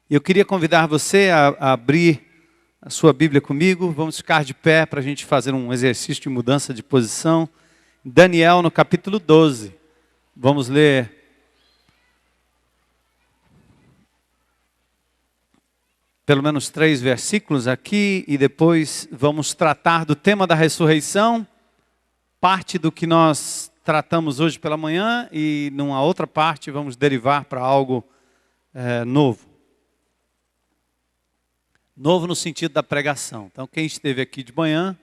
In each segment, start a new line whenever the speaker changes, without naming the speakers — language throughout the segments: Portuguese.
Eu queria convidar você a abrir a sua Bíblia comigo. Vamos ficar de pé para a gente fazer um exercício de mudança de posição. Daniel, no capítulo 12. Vamos ler pelo menos 3 versículos aqui e depois vamos tratar do tema da ressurreição, parte do que nós tratamos hoje pela manhã, e numa outra parte vamos derivar para algo novo. Novo no sentido da pregação. Então, quem esteve aqui de manhã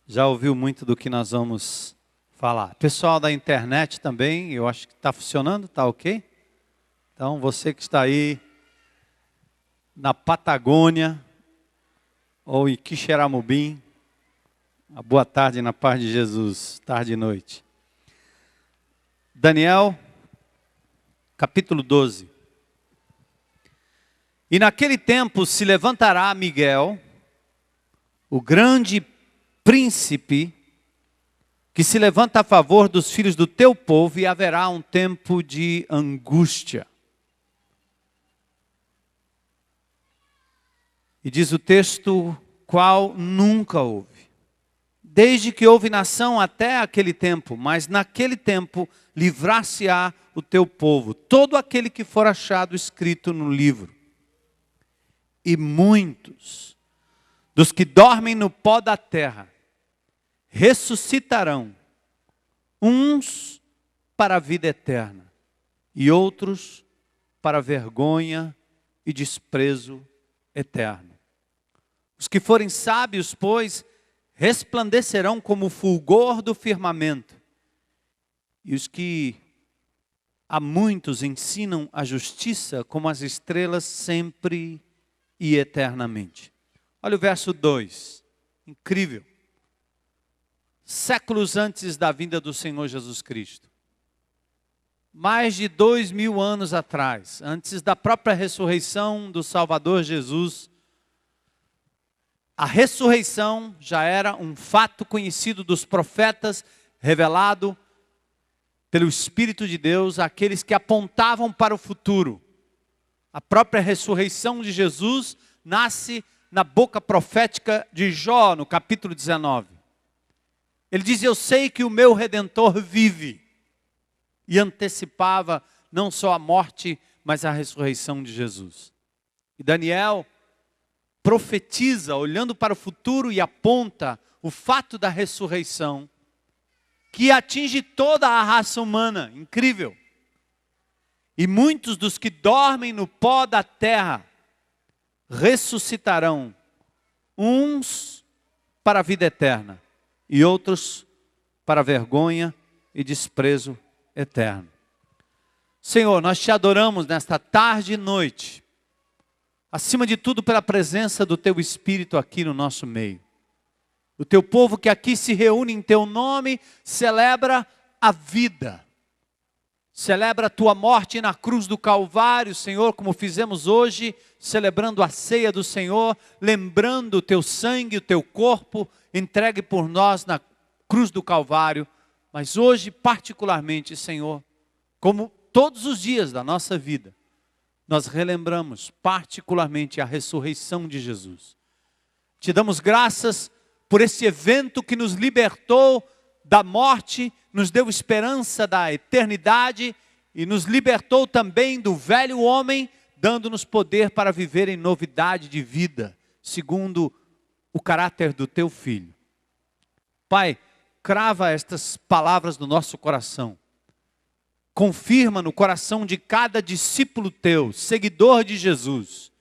já ouviu muito do que nós vamos falar. Pessoal da internet também, eu acho que está funcionando, está ok? Então, você que está aí na Patagônia ou em Quixeramobim, uma boa tarde na paz de Jesus, tarde e noite. Daniel, capítulo 12. E naquele tempo se levantará Miguel, o grande príncipe, que se levanta a favor dos filhos do teu povo, e haverá um tempo de angústia. E diz o texto, qual nunca houve, desde que houve nação até aquele tempo, mas naquele tempo livrar-se-á o teu povo, todo aquele que for achado escrito no livro. E muitos dos que dormem no pó da terra ressuscitarão, uns para a vida eterna e outros para vergonha e desprezo eterno. Os que forem sábios, pois, resplandecerão como o fulgor do firmamento, e os que a muitos ensinam a justiça como as estrelas sempre e eternamente. Olha o verso 2, incrível. Séculos antes da vinda do Senhor Jesus Cristo, mais de 2000 anos atrás, antes da própria ressurreição do Salvador Jesus, a ressurreição já era um fato conhecido dos profetas, revelado pelo Espírito de Deus àqueles que apontavam para o futuro. A própria ressurreição de Jesus nasce na boca profética de Jó, no capítulo 19. Ele diz, eu sei que o meu Redentor vive. E antecipava não só a morte, mas a ressurreição de Jesus. E Daniel profetiza, olhando para o futuro, e aponta o fato da ressurreição, que atinge toda a raça humana. Incrível. E muitos dos que dormem no pó da terra ressuscitarão, uns para a vida eterna e outros para a vergonha e desprezo eterno. Senhor, nós te adoramos nesta tarde e noite, acima de tudo pela presença do teu Espírito aqui no nosso meio. O teu povo que aqui se reúne em teu nome celebra a vida. Celebra a tua morte na cruz do Calvário, Senhor, como fizemos hoje, celebrando a ceia do Senhor, lembrando o teu sangue, o teu corpo, entregue por nós na cruz do Calvário. Mas hoje, particularmente, Senhor, como todos os dias da nossa vida, nós relembramos particularmente a ressurreição de Jesus. Te damos graças por esse evento que nos libertou da morte, nos deu esperança da eternidade e nos libertou também do velho homem, dando-nos poder para viver em novidade de vida, segundo o caráter do teu Filho. Pai, crava estas palavras no nosso coração. Confirma no coração de cada discípulo teu, seguidor de Jesus,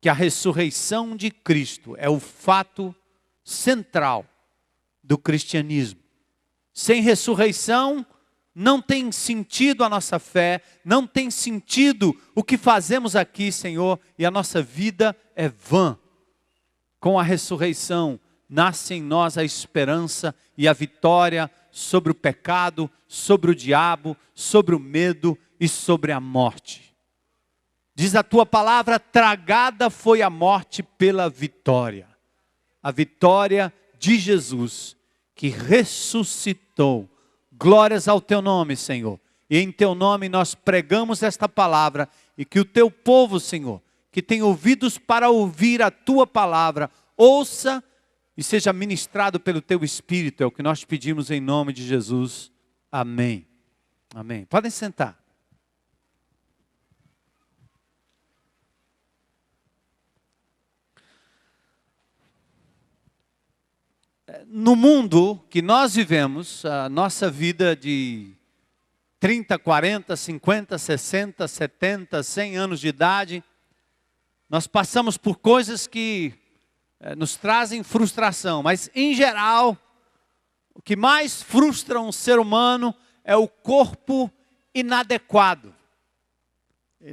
que a ressurreição de Cristo é o fato central do cristianismo. Sem ressurreição, não tem sentido a nossa fé, não tem sentido o que fazemos aqui, Senhor, e a nossa vida é vã. Com a ressurreição, nasce em nós a esperança e a vitória sobre o pecado, sobre o diabo, sobre o medo e sobre a morte. Diz a tua palavra, tragada foi a morte pela vitória. A vitória de Jesus, que ressuscitou. Glórias ao teu nome, Senhor. E em teu nome nós pregamos esta palavra e que o teu povo, Senhor, que tem ouvidos para ouvir a tua palavra, ouça e seja ministrado pelo teu Espírito. É o que nós te pedimos em nome de Jesus. Amém. Amém. Podem sentar. No mundo que nós vivemos, a nossa vida de 30, 40, 50, 60, 70, 100 anos de idade, nós passamos por coisas que nos trazem frustração. Mas, em geral, o que mais frustra um ser humano é o corpo inadequado.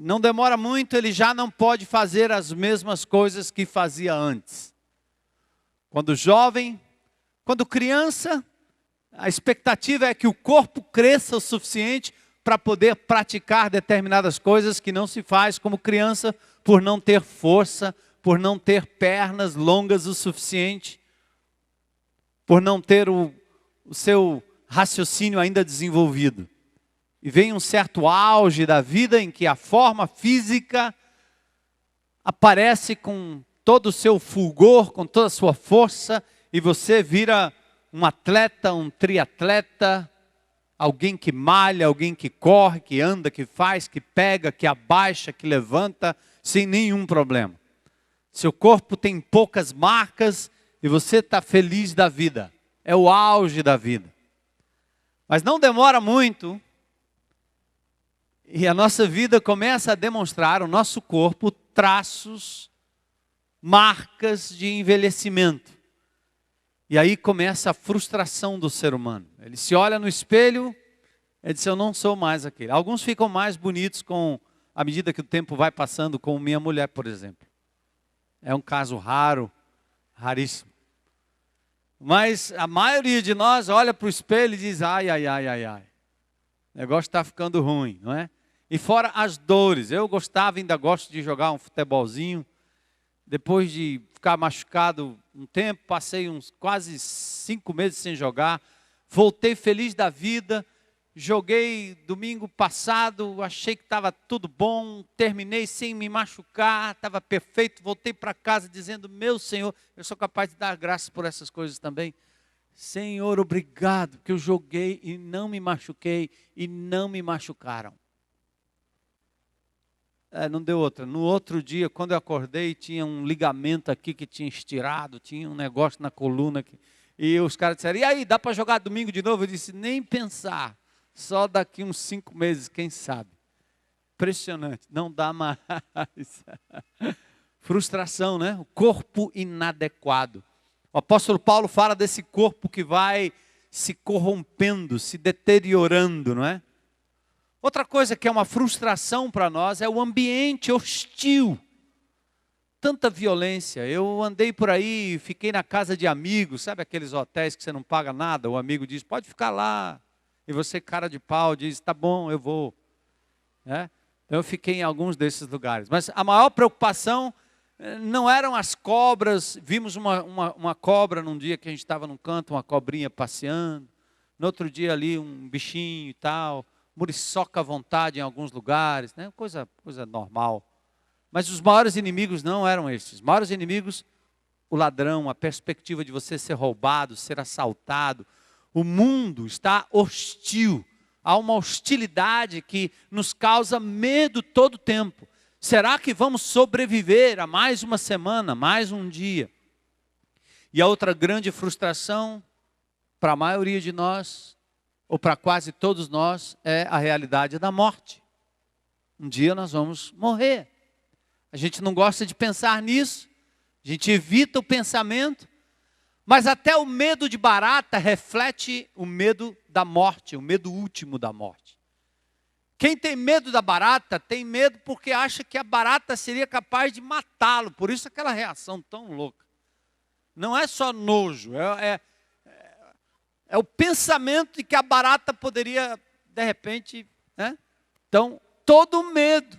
Não demora muito, ele já não pode fazer as mesmas coisas que fazia antes. Quando jovem, quando criança, a expectativa é que o corpo cresça o suficiente para poder praticar determinadas coisas que não se faz como criança, por não ter força, por não ter pernas longas o suficiente, por não ter o seu raciocínio ainda desenvolvido. E vem um certo auge da vida em que a forma física aparece com todo o seu fulgor, com toda a sua força, e você vira um atleta, um triatleta, alguém que malha, alguém que corre, que anda, que faz, que pega, que abaixa, que levanta, sem nenhum problema. Seu corpo tem poucas marcas e você está feliz da vida. É o auge da vida. Mas não demora muito e a nossa vida começa a demonstrar, o nosso corpo, traços, marcas de envelhecimento. E aí começa a frustração do ser humano. Ele se olha no espelho e diz, eu não sou mais aquele. Alguns ficam mais bonitos à medida que o tempo vai passando, como minha mulher, por exemplo. É um caso raro, raríssimo. Mas a maioria de nós olha para o espelho e diz, ai, ai, ai, ai, ai. O negócio está ficando ruim, não é? E fora as dores. Eu ainda gosto de jogar um futebolzinho. Depois de ficar machucado um tempo, passei uns quase 5 meses sem jogar. Voltei feliz da vida. Joguei domingo passado, achei que estava tudo bom. Terminei sem me machucar, estava perfeito. Voltei para casa dizendo, meu Senhor, eu sou capaz de dar graças por essas coisas também. Senhor, obrigado, que eu joguei e não me machuquei e não me machucaram. Não deu outra. No outro dia, quando eu acordei, tinha um ligamento aqui que tinha estirado, tinha um negócio na coluna. E os caras disseram, e aí, dá para jogar domingo de novo? Eu disse, nem pensar, só daqui uns 5 meses, quem sabe. Impressionante, não dá mais. Frustração, né? O corpo inadequado. O apóstolo Paulo fala desse corpo que vai se corrompendo, se deteriorando, não é? Outra coisa que é uma frustração para nós é o ambiente hostil. Tanta violência. Eu andei por aí, fiquei na casa de amigos, sabe aqueles hotéis que você não paga nada? O amigo diz, pode ficar lá. E você, cara de pau, diz, tá bom, eu vou. Então eu fiquei em alguns desses lugares. Mas a maior preocupação não eram as cobras. Vimos uma cobra num dia que a gente estava num canto, uma cobrinha passeando. No outro dia ali um bichinho e tal. Muriçoca à vontade em alguns lugares, né? Coisa normal. Mas os maiores inimigos não eram esses. Os maiores inimigos, o ladrão, a perspectiva de você ser roubado, ser assaltado. O mundo está hostil. Há uma hostilidade que nos causa medo todo o tempo. Será que vamos sobreviver a mais uma semana, mais um dia? E a outra grande frustração para a maioria de nós, ou para quase todos nós, é a realidade da morte. Um dia nós vamos morrer. A gente não gosta de pensar nisso, a gente evita o pensamento, mas até o medo de barata reflete o medo da morte, o medo último da morte. Quem tem medo da barata, tem medo porque acha que a barata seria capaz de matá-lo, por isso aquela reação tão louca. Não é só nojo, é o pensamento de que a barata poderia, de repente, né? Então, todo medo,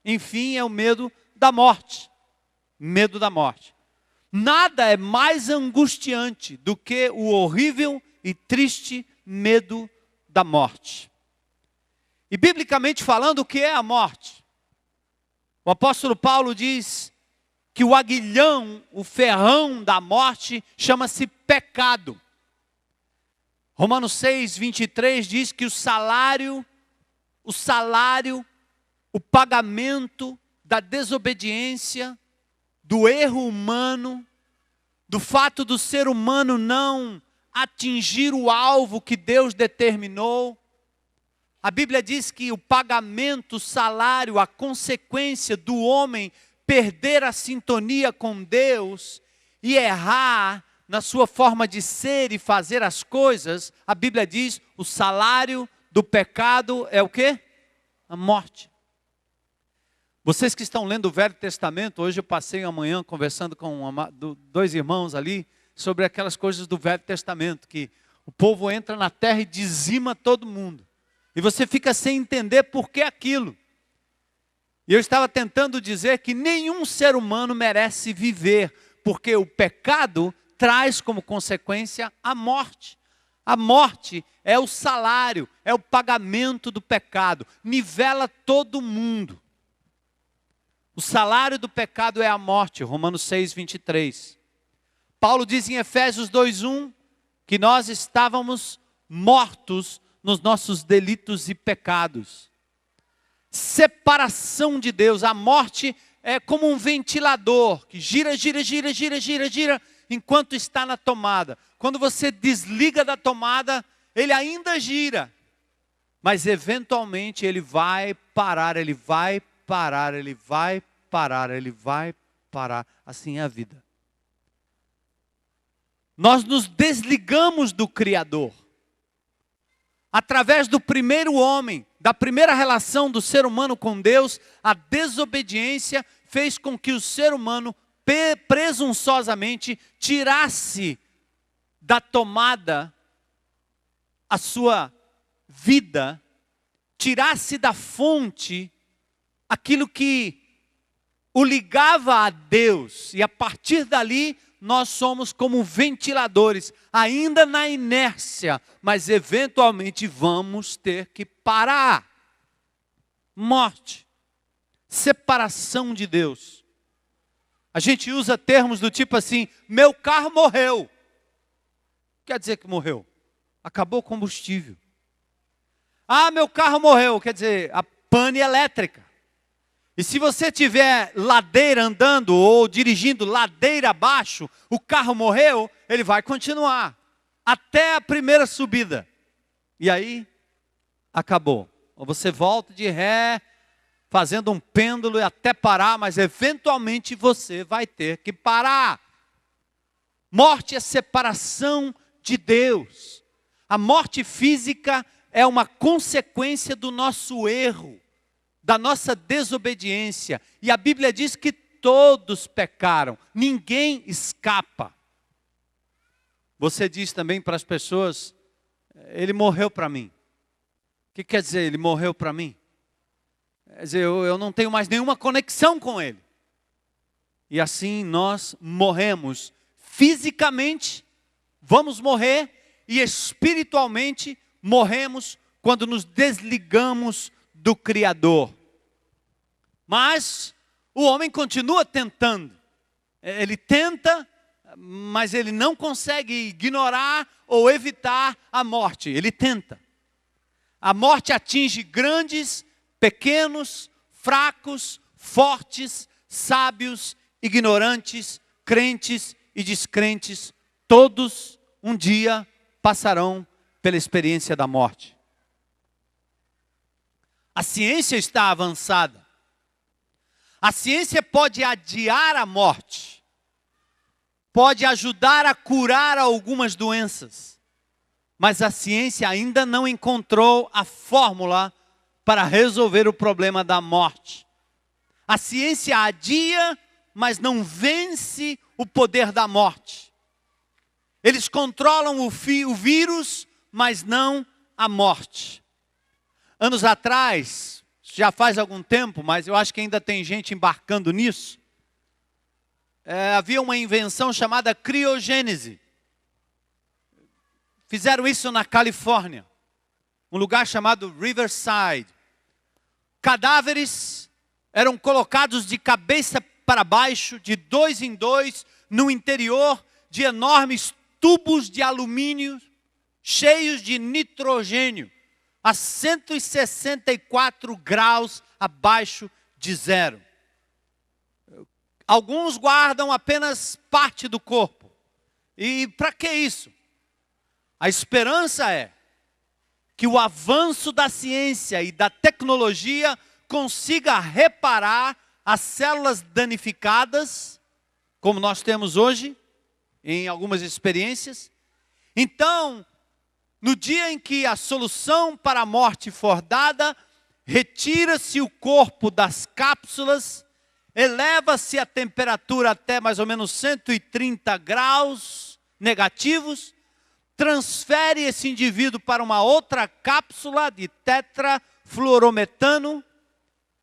enfim, é o medo da morte. Medo da morte. Nada é mais angustiante do que o horrível e triste medo da morte. E biblicamente falando, o que é a morte? O apóstolo Paulo diz que o aguilhão, o ferrão da morte, chama-se pecado. Romanos 6, 23 diz que o pagamento da desobediência, do erro humano, do fato do ser humano não atingir o alvo que Deus determinou. A Bíblia diz que o pagamento, o salário, a consequência do homem perder a sintonia com Deus e errar na sua forma de ser e fazer as coisas, a Bíblia diz, o salário do pecado é o quê? A morte. Vocês que estão lendo o Velho Testamento, hoje eu passei amanhã conversando com dois irmãos ali, sobre aquelas coisas do Velho Testamento, que o povo entra na terra e dizima todo mundo. E você fica sem entender por que aquilo. E eu estava tentando dizer que nenhum ser humano merece viver, porque o pecado traz como consequência a morte. A morte é o salário, é o pagamento do pecado, nivela todo mundo. O salário do pecado é a morte, Romanos 6, 23. Paulo diz em Efésios 2:1 que nós estávamos mortos nos nossos delitos e pecados. Separação de Deus. A morte é como um ventilador que gira enquanto está na tomada. Quando você desliga da tomada, ele ainda gira. Mas eventualmente ele vai parar, ele vai parar, ele vai parar, ele vai parar. Assim é a vida. Nós nos desligamos do Criador. Através do primeiro homem, da primeira relação do ser humano com Deus, a desobediência fez com que o ser humano presunçosamente tirasse da tomada a sua vida, tirasse da fonte aquilo que o ligava a Deus, e a partir dali nós somos como ventiladores, ainda na inércia, mas eventualmente vamos ter que parar. Morte, separação de Deus. A gente usa termos do tipo assim, meu carro morreu. Quer dizer que morreu? Acabou o combustível. Ah, meu carro morreu, quer dizer, a pane elétrica. E se você tiver ladeira andando ou dirigindo ladeira abaixo, o carro morreu, ele vai continuar até a primeira subida. E aí, acabou. Ou você volta de ré, fazendo um pêndulo e até parar, mas eventualmente você vai ter que parar. Morte é separação de Deus. A morte física é uma consequência do nosso erro, da nossa desobediência. E a Bíblia diz que todos pecaram, ninguém escapa. Você diz também para as pessoas, ele morreu para mim. O que quer dizer, ele morreu para mim? Quer dizer, eu não tenho mais nenhuma conexão com ele. E assim nós morremos fisicamente, vamos morrer, e espiritualmente morremos quando nos desligamos do Criador. Mas o homem continua tentando. Ele tenta, mas ele não consegue ignorar ou evitar a morte. Ele tenta. A morte atinge grandes, pequenos, fracos, fortes, sábios, ignorantes, crentes e descrentes. Todos um dia passarão pela experiência da morte. A ciência está avançada. A ciência pode adiar a morte. Pode ajudar a curar algumas doenças. Mas a ciência ainda não encontrou a fórmula para resolver o problema da morte. A ciência adia, mas não vence o poder da morte. Eles controlam o vírus, mas não a morte. Anos atrás, já faz algum tempo, mas eu acho que ainda tem gente embarcando nisso, havia uma invenção chamada criogênese. Fizeram isso na Califórnia, um lugar chamado Riverside. Cadáveres eram colocados de cabeça para baixo, de 2 em 2, no interior de enormes tubos de alumínio, cheios de nitrogênio, a 164 graus abaixo de zero. Alguns guardam apenas parte do corpo. E para que isso? A esperança é que o avanço da ciência e da tecnologia consiga reparar as células danificadas, como nós temos hoje, em algumas experiências. Então, no dia em que a solução para a morte for dada, retira-se o corpo das cápsulas, eleva-se a temperatura até mais ou menos 130 graus negativos, transfere esse indivíduo para uma outra cápsula de tetrafluorometano,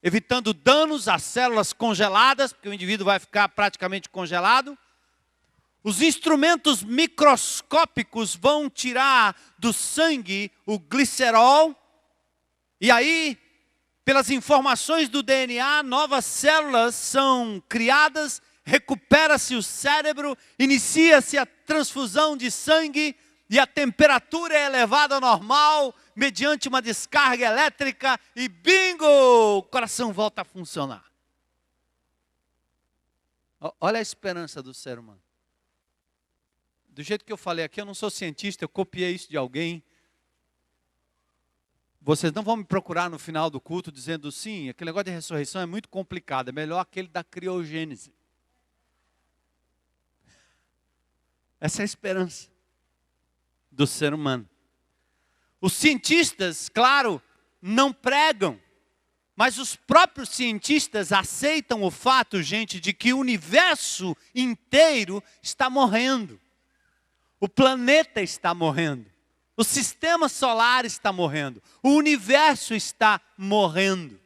evitando danos às células congeladas, porque o indivíduo vai ficar praticamente congelado. Os instrumentos microscópicos vão tirar do sangue o glicerol, e aí, pelas informações do DNA, novas células são criadas, recupera-se o cérebro, inicia-se a transfusão de sangue, e a temperatura é elevada ao normal, mediante uma descarga elétrica, e bingo! O coração volta a funcionar. Olha a esperança do ser humano. Do jeito que eu falei aqui, eu não sou cientista, eu copiei isso de alguém. Vocês não vão me procurar no final do culto dizendo, sim, aquele negócio de ressurreição é muito complicado, é melhor aquele da criogênese. Essa é a esperança do ser humano. Os cientistas, claro, não pregam, mas os próprios cientistas aceitam o fato, gente, de que o universo inteiro está morrendo. O planeta está morrendo. O sistema solar está morrendo. O universo está morrendo.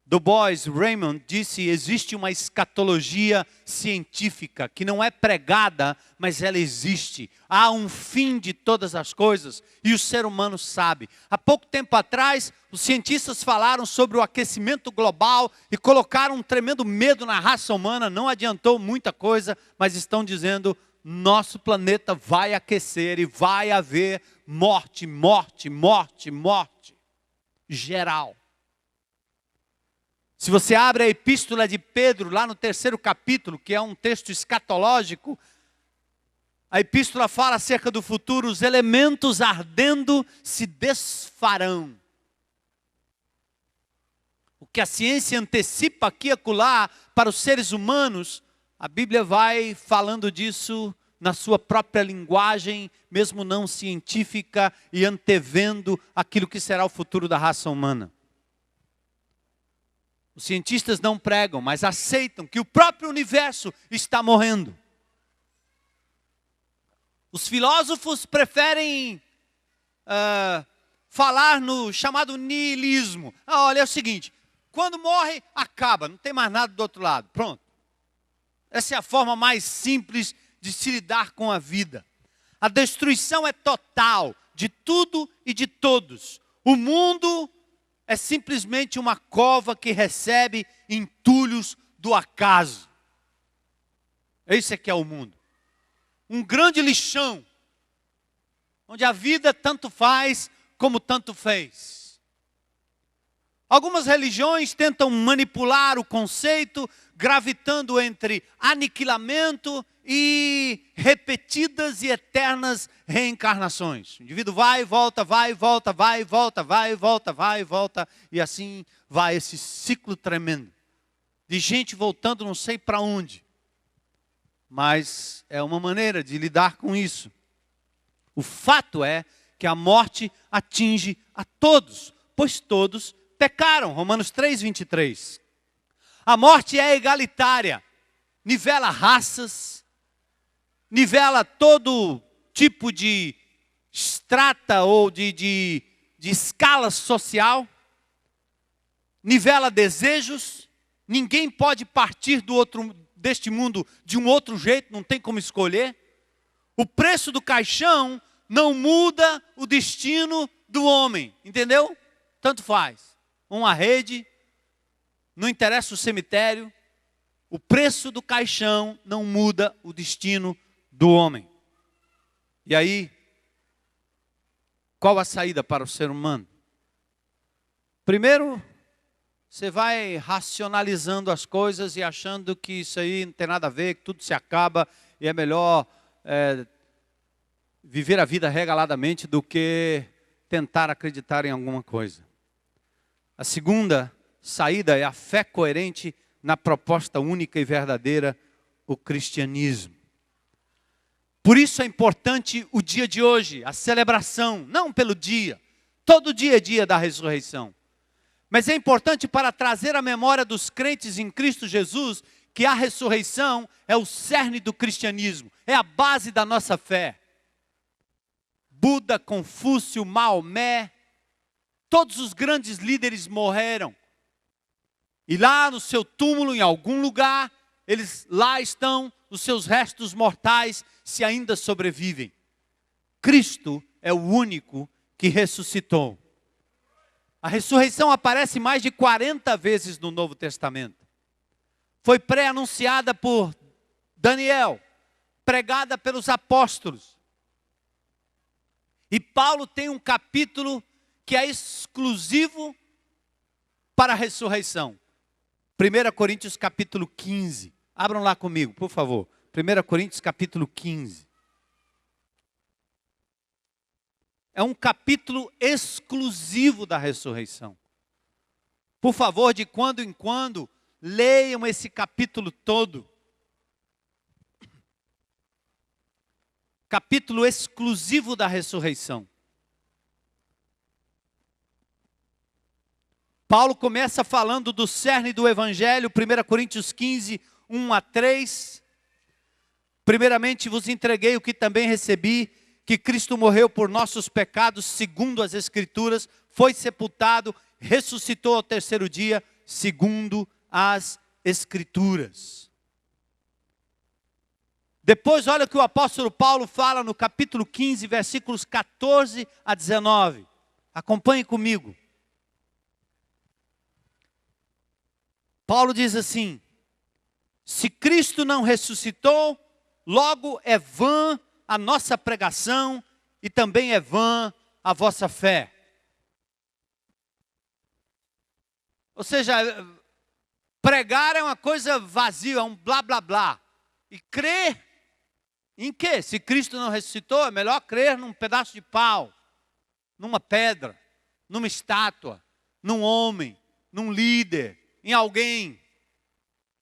Du Bois Raymond disse, existe uma escatologia científica que não é pregada, mas ela existe. Há um fim de todas as coisas e o ser humano sabe. Há pouco tempo atrás, os cientistas falaram sobre o aquecimento global e colocaram um tremendo medo na raça humana. Não adiantou muita coisa, mas estão dizendo, nosso planeta vai aquecer e vai haver morte, morte, morte, morte. Geral. Se você abre a epístola de Pedro, lá no 3º capítulo, que é um texto escatológico, a epístola fala acerca do futuro, os elementos ardendo se desfarão. O que a ciência antecipa aqui e acolá para os seres humanos, a Bíblia vai falando disso na sua própria linguagem, mesmo não científica, e antevendo aquilo que será o futuro da raça humana. Os cientistas não pregam, mas aceitam que o próprio universo está morrendo. Os filósofos preferem falar no chamado niilismo. Olha, é o seguinte, quando morre, acaba, não tem mais nada do outro lado, pronto. Essa é a forma mais simples de se lidar com a vida. A destruição é total de tudo e de todos. O mundo é simplesmente uma cova que recebe entulhos do acaso. Esse é que é o mundo. Um grande lixão, onde a vida tanto faz como tanto fez. Algumas religiões tentam manipular o conceito, gravitando entre aniquilamento e repetidas e eternas reencarnações. O indivíduo vai e volta, vai e volta, vai e volta, vai e volta, vai e volta, e assim vai esse ciclo tremendo de gente voltando não sei para onde. Mas é uma maneira de lidar com isso. O fato é que a morte atinge a todos, pois todos pecaram. Romanos 3:23. A morte é egalitária, nivela raças, nivela todo tipo de estrata ou de escala social, nivela desejos. Ninguém pode partir deste mundo de um outro jeito, não tem como escolher. O preço do caixão não muda o destino do homem, entendeu? Tanto faz. Uma rede, não interessa o cemitério, o preço do caixão não muda o destino do homem. E aí, qual a saída para o ser humano? Primeiro, você vai racionalizando as coisas e achando que isso aí não tem nada a ver, que tudo se acaba e é melhor viver a vida regaladamente do que tentar acreditar em alguma coisa. A segunda saída é a fé coerente na proposta única e verdadeira, o cristianismo. Por isso é importante o dia de hoje, a celebração, não pelo dia. Todo dia é dia da ressurreição. Mas é importante para trazer à memória dos crentes em Cristo Jesus que a ressurreição é o cerne do cristianismo, é a base da nossa fé. Buda, Confúcio, Maomé, todos os grandes líderes morreram. E lá no seu túmulo, em algum lugar, lá estão os seus restos mortais, se ainda sobrevivem. Cristo é o único que ressuscitou. A ressurreição aparece mais de 40 vezes no Novo Testamento. Foi pré-anunciada por Daniel, pregada pelos apóstolos. E Paulo tem um capítulo que é exclusivo para a ressurreição. 1 Coríntios capítulo 15. Abram lá comigo, por favor. 1 Coríntios capítulo 15. É um capítulo exclusivo da ressurreição. Por favor, de quando em quando, leiam esse capítulo todo. Capítulo exclusivo da ressurreição. Paulo começa falando do cerne do Evangelho, 1 Coríntios 15, 1 a 3. Primeiramente vos entreguei o que também recebi, que Cristo morreu por nossos pecados, segundo as Escrituras, foi sepultado, ressuscitou ao terceiro dia, segundo as Escrituras. Depois, olha o que o apóstolo Paulo fala no capítulo 15, versículos 14 a 19. Acompanhe comigo. Paulo diz assim: se Cristo não ressuscitou, logo é vã a nossa pregação e também é vã a vossa fé. Ou seja, pregar é uma coisa vazia, é um blá blá blá. E crer em quê? Se Cristo não ressuscitou, é melhor crer num pedaço de pau, numa pedra, numa estátua, num homem, num líder, em alguém,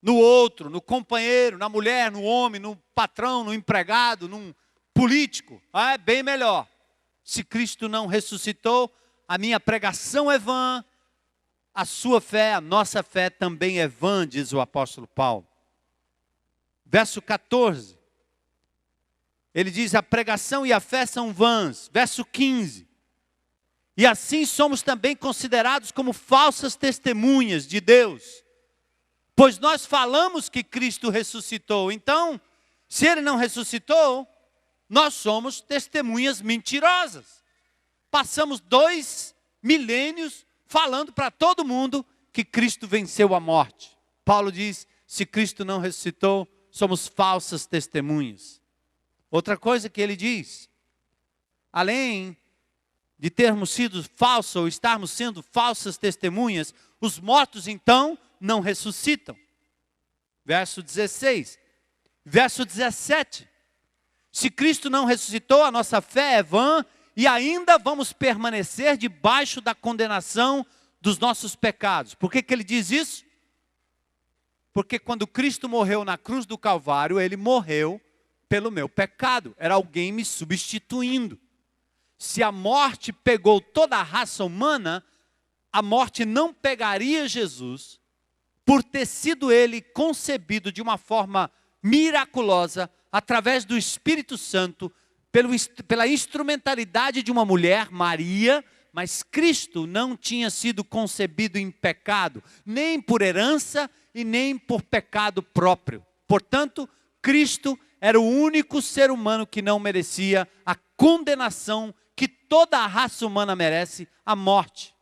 no outro, no companheiro, na mulher, no homem, no patrão, no empregado, num político. É bem melhor. Se Cristo não ressuscitou, a minha pregação é vã, a sua fé, a nossa fé também é vã, diz o apóstolo Paulo. Verso 14, ele diz: a pregação e a fé são vãs. Verso 15, e assim somos também considerados como falsas testemunhas de Deus, pois nós falamos que Cristo ressuscitou. Então, se Ele não ressuscitou, nós somos testemunhas mentirosas. Passamos 2 milênios falando para todo mundo que Cristo venceu a morte. Paulo diz: se Cristo não ressuscitou, somos falsas testemunhas. Outra coisa que ele diz: além de termos sido falsos ou estarmos sendo falsas testemunhas, os mortos então não ressuscitam. Verso 16. Verso 17. Se Cristo não ressuscitou, a nossa fé é vã e ainda vamos permanecer debaixo da condenação dos nossos pecados. Por que ele diz isso? Porque quando Cristo morreu na cruz do Calvário, Ele morreu pelo meu pecado. Era alguém me substituindo. Se a morte pegou toda a raça humana, a morte não pegaria Jesus, por ter sido Ele concebido de uma forma miraculosa, através do Espírito Santo, pela instrumentalidade de uma mulher, Maria. Mas Cristo não tinha sido concebido em pecado, nem por herança e nem por pecado próprio. Portanto, Cristo era o único ser humano que não merecia a condenação que toda a raça humana merece, a morte.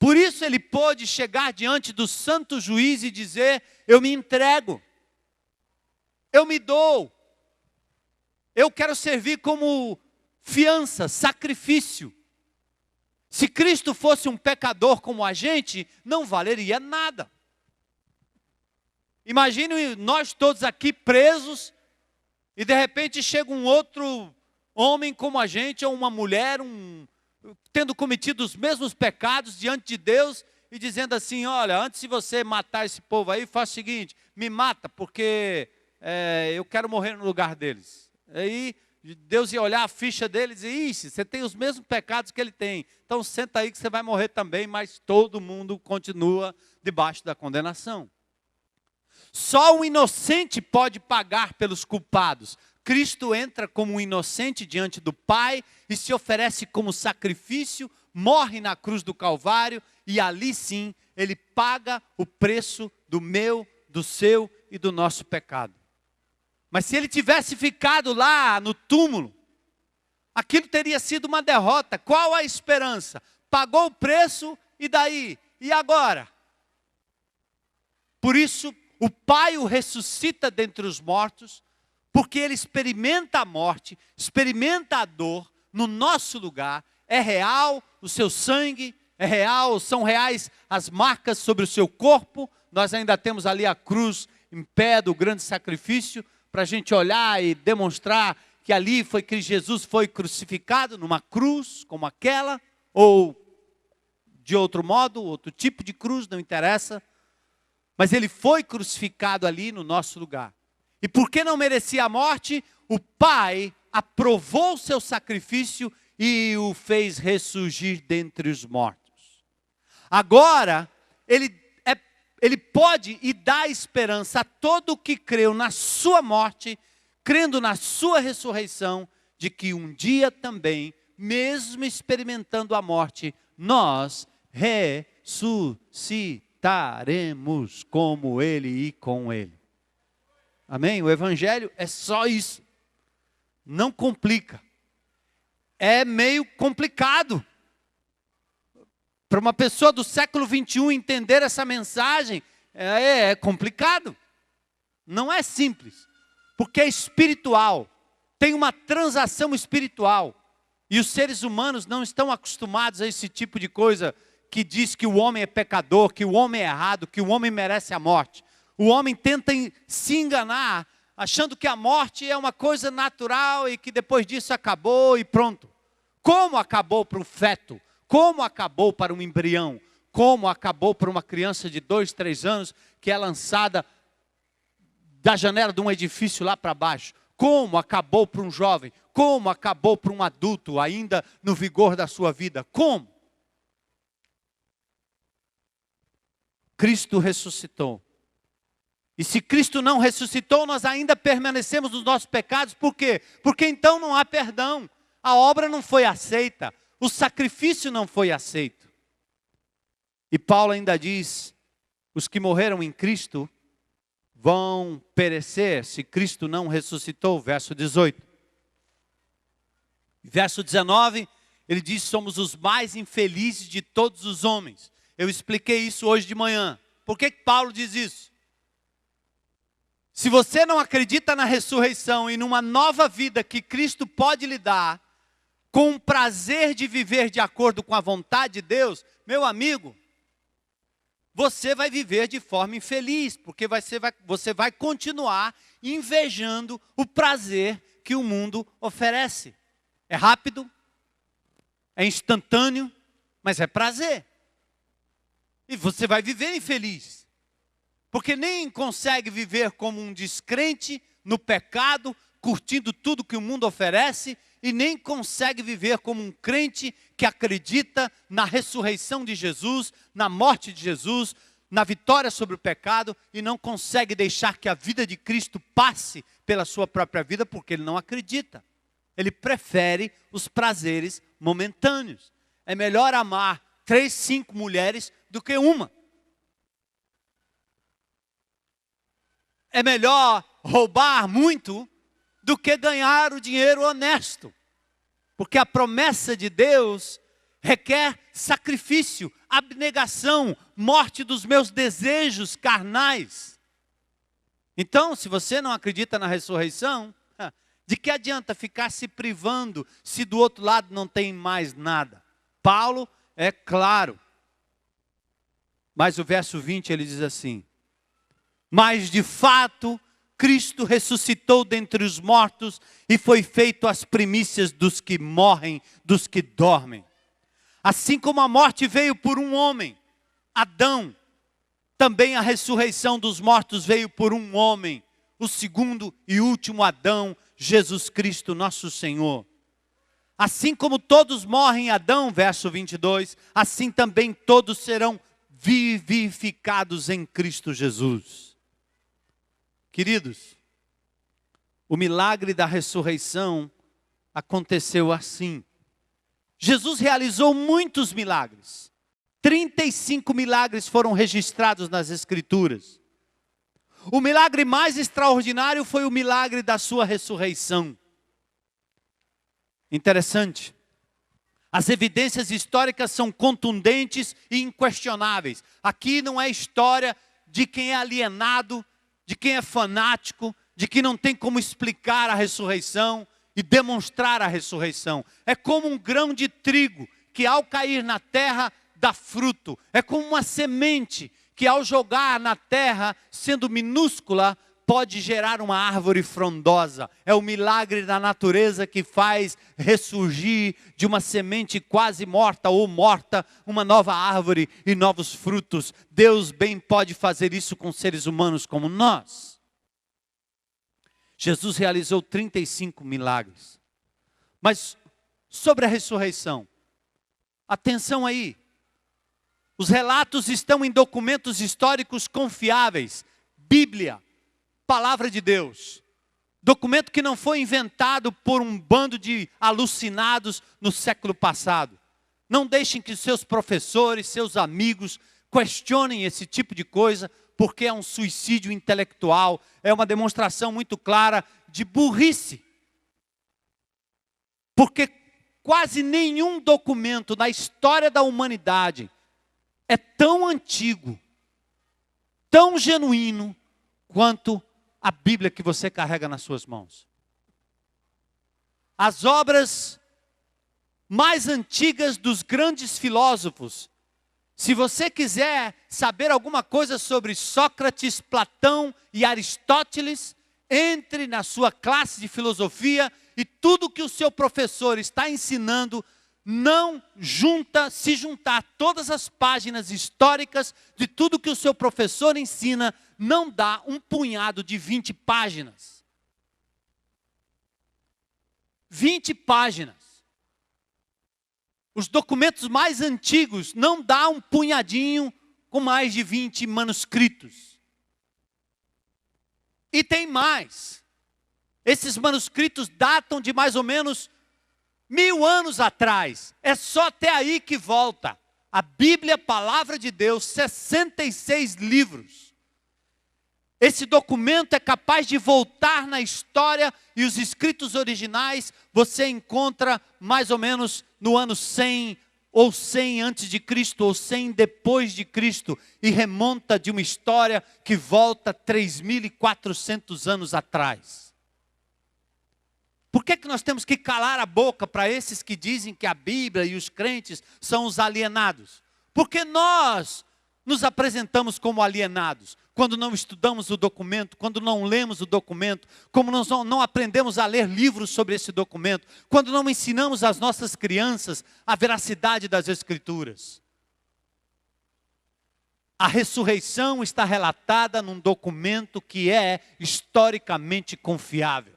Por isso ele pôde chegar diante do santo juiz e dizer: eu me entrego, eu me dou, eu quero servir como fiança, sacrifício. Se Cristo fosse um pecador como a gente, não valeria nada. Imagine nós todos aqui presos e de repente chega um outro homem como a gente, ou uma mulher, tendo cometido os mesmos pecados diante de Deus e dizendo assim: olha, antes de você matar esse povo aí, faz o seguinte, me mata, porque eu quero morrer no lugar deles. Aí Deus ia olhar a ficha deles e dizer: ixi, você tem os mesmos pecados que ele tem, então senta aí que você vai morrer também, mas todo mundo continua debaixo da condenação. Só o inocente pode pagar pelos culpados. Cristo entra como um inocente diante do Pai e se oferece como sacrifício, morre na cruz do Calvário e ali sim ele paga o preço do meu, do seu e do nosso pecado. Mas se ele tivesse ficado lá no túmulo, aquilo teria sido uma derrota. Qual a esperança? Pagou o preço e daí? E agora? Por isso, o Pai o ressuscita dentre os mortos, porque ele experimenta a morte, experimenta a dor no nosso lugar. É real o seu sangue, é real, são reais as marcas sobre o seu corpo. Nós ainda temos ali a cruz em pé do grande sacrifício, para a gente olhar e demonstrar que ali foi que Jesus foi crucificado numa cruz como aquela, ou de outro modo, outro tipo de cruz, não interessa. Mas ele foi crucificado ali no nosso lugar. E porque não merecia a morte, o Pai aprovou o seu sacrifício e o fez ressurgir dentre os mortos. Agora, ele pode e dá esperança a todo o que creu na sua morte, crendo na sua ressurreição, de que um dia também, mesmo experimentando a morte, nós ressuscitaremos como ele e com ele. Amém? O Evangelho é só isso. Não complica. É meio complicado. Para uma pessoa do século 21 entender essa mensagem, é complicado. Não é simples. Porque é espiritual. Tem uma transação espiritual. E os seres humanos não estão acostumados a esse tipo de coisa que diz que o homem é pecador, que o homem é errado, que o homem merece a morte. O homem tenta se enganar, achando que a morte é uma coisa natural e que depois disso acabou e pronto. Como acabou para o feto? Como acabou para um embrião? Como acabou para uma criança de 2, 3 anos que é lançada da janela de um edifício lá para baixo? Como acabou para um jovem? Como acabou para um adulto ainda no vigor da sua vida? Como? Cristo ressuscitou. E se Cristo não ressuscitou, nós ainda permanecemos nos nossos pecados. Por quê? Porque então não há perdão. A obra não foi aceita. O sacrifício não foi aceito. E Paulo ainda diz: os que morreram em Cristo vão perecer se Cristo não ressuscitou. Verso 18. Verso 19, ele diz: somos os mais infelizes de todos os homens. Eu expliquei isso hoje de manhã. Por que Paulo diz isso? Se você não acredita na ressurreição e numa nova vida que Cristo pode lhe dar, com o prazer de viver de acordo com a vontade de Deus, meu amigo, você vai viver de forma infeliz, porque você vai continuar invejando o prazer que o mundo oferece. É rápido, é instantâneo, mas é prazer. E você vai viver infeliz, porque nem consegue viver como um descrente no pecado, curtindo tudo que o mundo oferece, e nem consegue viver como um crente que acredita na ressurreição de Jesus, na morte de Jesus, na vitória sobre o pecado, e não consegue deixar que a vida de Cristo passe pela sua própria vida, porque ele não acredita. Ele prefere os prazeres momentâneos. É melhor amar 3, 5 mulheres do que uma. É melhor roubar muito do que ganhar o dinheiro honesto. Porque a promessa de Deus requer sacrifício, abnegação, morte dos meus desejos carnais. Então, se você não acredita na ressurreição, de que adianta ficar se privando se do outro lado não tem mais nada? Paulo é claro. Mas o verso 20 ele diz assim: mas de fato Cristo ressuscitou dentre os mortos e foi feito as primícias dos que morrem, dos que dormem. Assim como a morte veio por um homem, Adão, também a ressurreição dos mortos veio por um homem, o segundo e último Adão, Jesus Cristo, nosso Senhor. Assim como todos morrem em Adão, verso 22, assim também todos serão vivificados em Cristo Jesus. Queridos, o milagre da ressurreição aconteceu assim. Jesus realizou muitos milagres. 35 milagres foram registrados nas Escrituras. O milagre mais extraordinário foi o milagre da sua ressurreição. Interessante. As evidências históricas são contundentes e inquestionáveis. Aqui não é história de quem é alienado, de quem é fanático, de quem não tem como explicar a ressurreição e demonstrar a ressurreição. É como um grão de trigo que ao cair na terra dá fruto. É como uma semente que ao jogar na terra, sendo minúscula, pode gerar uma árvore frondosa. É o milagre da natureza que faz ressurgir de uma semente quase morta ou morta, uma nova árvore e novos frutos. Deus bem pode fazer isso com seres humanos como nós. Jesus realizou 35 milagres. Mas sobre a ressurreição, atenção aí. Os relatos estão em documentos históricos confiáveis. Bíblia, Palavra de Deus. Documento que não foi inventado por um bando de alucinados no século passado. Não deixem que seus professores, seus amigos questionem esse tipo de coisa, porque é um suicídio intelectual, é uma demonstração muito clara de burrice. Porque quase nenhum documento na história da humanidade é tão antigo, tão genuíno, quanto a Bíblia que você carrega nas suas mãos. As obras mais antigas dos grandes filósofos. Se você quiser saber alguma coisa sobre Sócrates, Platão e Aristóteles, entre na sua classe de filosofia e tudo que o seu professor está ensinando, não se juntar todas as páginas históricas de tudo que o seu professor ensina, não dá um punhado de 20 páginas. 20 páginas. Os documentos mais antigos não dá um punhadinho com mais de 20 manuscritos. E tem mais. Esses manuscritos datam de mais ou menos 1000 anos atrás. É só até aí que volta. A Bíblia, Palavra de Deus, 66 livros. Esse documento é capaz de voltar na história e os escritos originais você encontra mais ou menos no ano 100 ou 100 antes de Cristo ou 100 depois de Cristo e remonta de uma história que volta 3.400 anos atrás. Por que nós temos que calar a boca para esses que dizem que a Bíblia e os crentes são os alienados? Porque nós nos apresentamos como alienados, quando não estudamos o documento, quando não lemos o documento, como nós não aprendemos a ler livros sobre esse documento, quando não ensinamos às nossas crianças a veracidade das Escrituras. A ressurreição está relatada num documento que é historicamente confiável.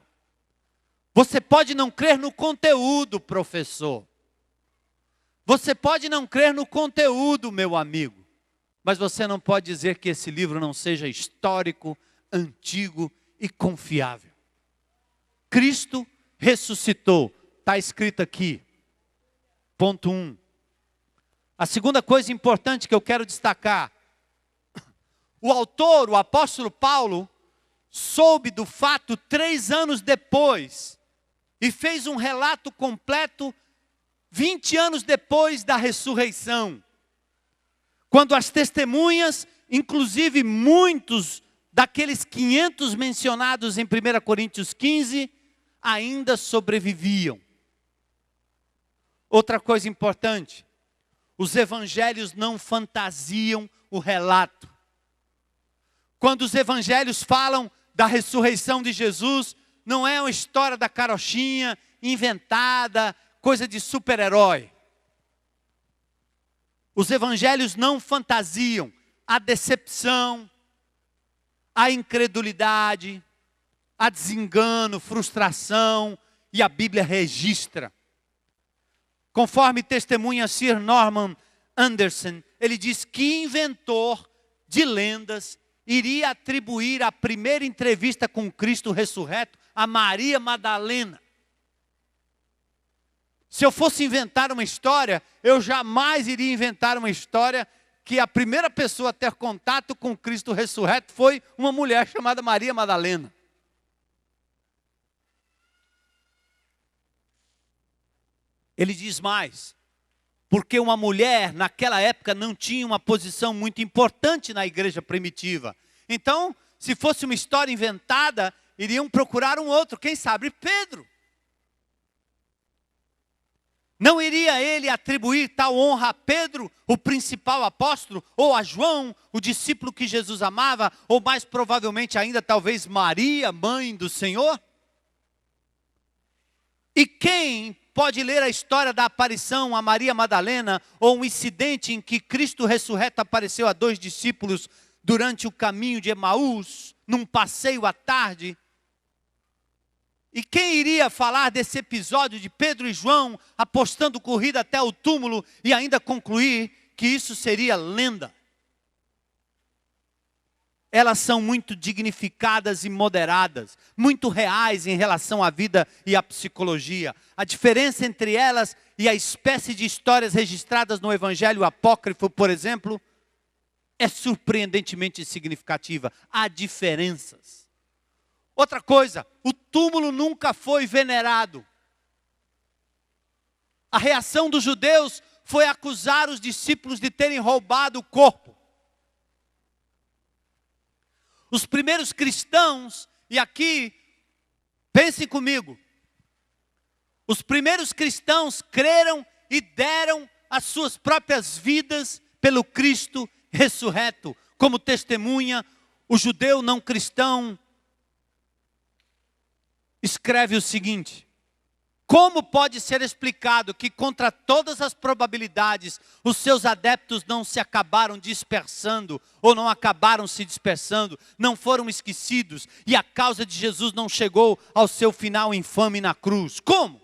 Você pode não crer no conteúdo, professor. Você pode não crer no conteúdo, meu amigo. Mas você não pode dizer que esse livro não seja histórico, antigo e confiável. Cristo ressuscitou. Está escrito aqui. Ponto 1. A segunda coisa importante que eu quero destacar. O autor, o apóstolo Paulo, soube do fato 3 anos depois. E fez um relato completo 20 anos depois da ressurreição, quando as testemunhas, inclusive muitos daqueles 500 mencionados em 1 Coríntios 15, ainda sobreviviam. Outra coisa importante, os evangelhos não fantasiam o relato. Quando os evangelhos falam da ressurreição de Jesus, não é uma história da carochinha, inventada, coisa de super-herói. Os evangelhos não fantasiam a decepção, a incredulidade, a desengano, frustração, e a Bíblia registra. Conforme testemunha Sir Norman Anderson, ele diz que inventor de lendas iria atribuir a primeira entrevista com Cristo ressurreto a Maria Madalena. Se eu fosse inventar uma história, eu jamais iria inventar uma história que a primeira pessoa a ter contato com Cristo ressurreto foi uma mulher chamada Maria Madalena. Ele diz mais, porque uma mulher naquela época não tinha uma posição muito importante na igreja primitiva. Então, se fosse uma história inventada, iriam procurar um outro, quem sabe Pedro. Não iria ele atribuir tal honra a Pedro, o principal apóstolo, ou a João, o discípulo que Jesus amava, ou mais provavelmente ainda talvez Maria, mãe do Senhor? E quem pode ler a história da aparição a Maria Madalena, ou um incidente em que Cristo ressurreto apareceu a 2 discípulos durante o caminho de Emaús, num passeio à tarde? E quem iria falar desse episódio de Pedro e João apostando corrida até o túmulo e ainda concluir que isso seria lenda? Elas são muito dignificadas e moderadas, muito reais em relação à vida e à psicologia. A diferença entre elas e a espécie de histórias registradas no Evangelho Apócrifo, por exemplo, é surpreendentemente significativa. Há diferenças. Outra coisa, o túmulo nunca foi venerado. A reação dos judeus foi acusar os discípulos de terem roubado o corpo. Os primeiros cristãos, e aqui, pensem comigo, os primeiros cristãos creram e deram as suas próprias vidas pelo Cristo ressurreto. Como testemunha, o judeu não cristão escreve o seguinte: como pode ser explicado que contra todas as probabilidades os seus adeptos não se acabaram dispersando, ou não acabaram se dispersando, não foram esquecidos, e a causa de Jesus não chegou ao seu final infame na cruz? Como?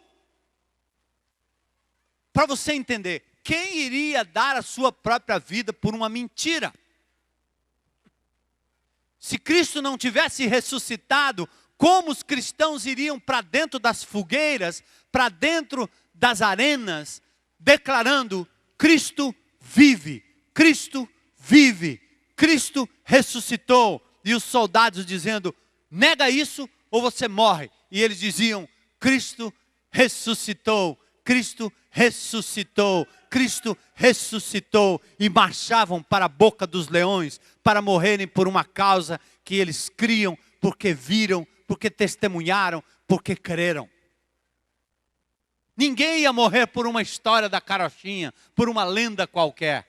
Para você entender, quem iria dar a sua própria vida por uma mentira? Se Cristo não tivesse ressuscitado, como os cristãos iriam para dentro das fogueiras, para dentro das arenas, declarando: Cristo vive, Cristo vive, Cristo ressuscitou. E os soldados dizendo: nega isso ou você morre. E eles diziam: Cristo ressuscitou, Cristo ressuscitou, Cristo ressuscitou. E marchavam para a boca dos leões, para morrerem por uma causa que eles criam, porque viram, porque testemunharam, porque creram. Ninguém ia morrer por uma história da carochinha, por uma lenda qualquer.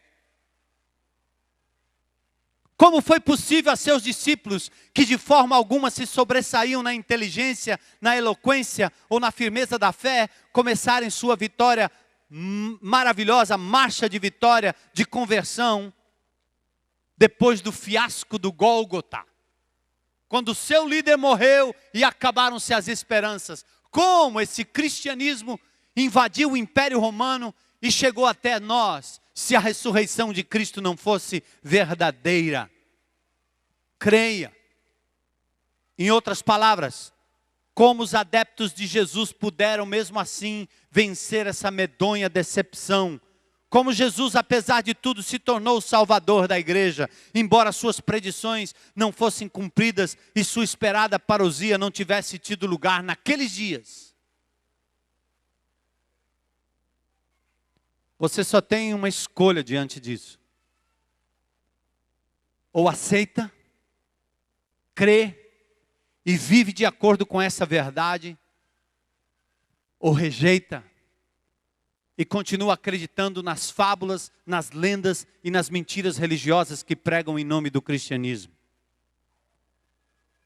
Como foi possível a seus discípulos, que de forma alguma se sobressaíam na inteligência, na eloquência ou na firmeza da fé, começarem sua vitória maravilhosa, marcha de vitória, de conversão, depois do fiasco do Gólgota? Quando o seu líder morreu e acabaram-se as esperanças. Como esse cristianismo invadiu o Império Romano e chegou até nós, se a ressurreição de Cristo não fosse verdadeira? Creia. Em outras palavras, como os adeptos de Jesus puderam mesmo assim vencer essa medonha decepção? Como Jesus, apesar de tudo, se tornou o salvador da igreja, embora suas predições não fossem cumpridas e sua esperada parousia não tivesse tido lugar naqueles dias. Você só tem uma escolha diante disso. Ou aceita, crê e vive de acordo com essa verdade, ou rejeita e continua acreditando nas fábulas, nas lendas e nas mentiras religiosas que pregam em nome do cristianismo.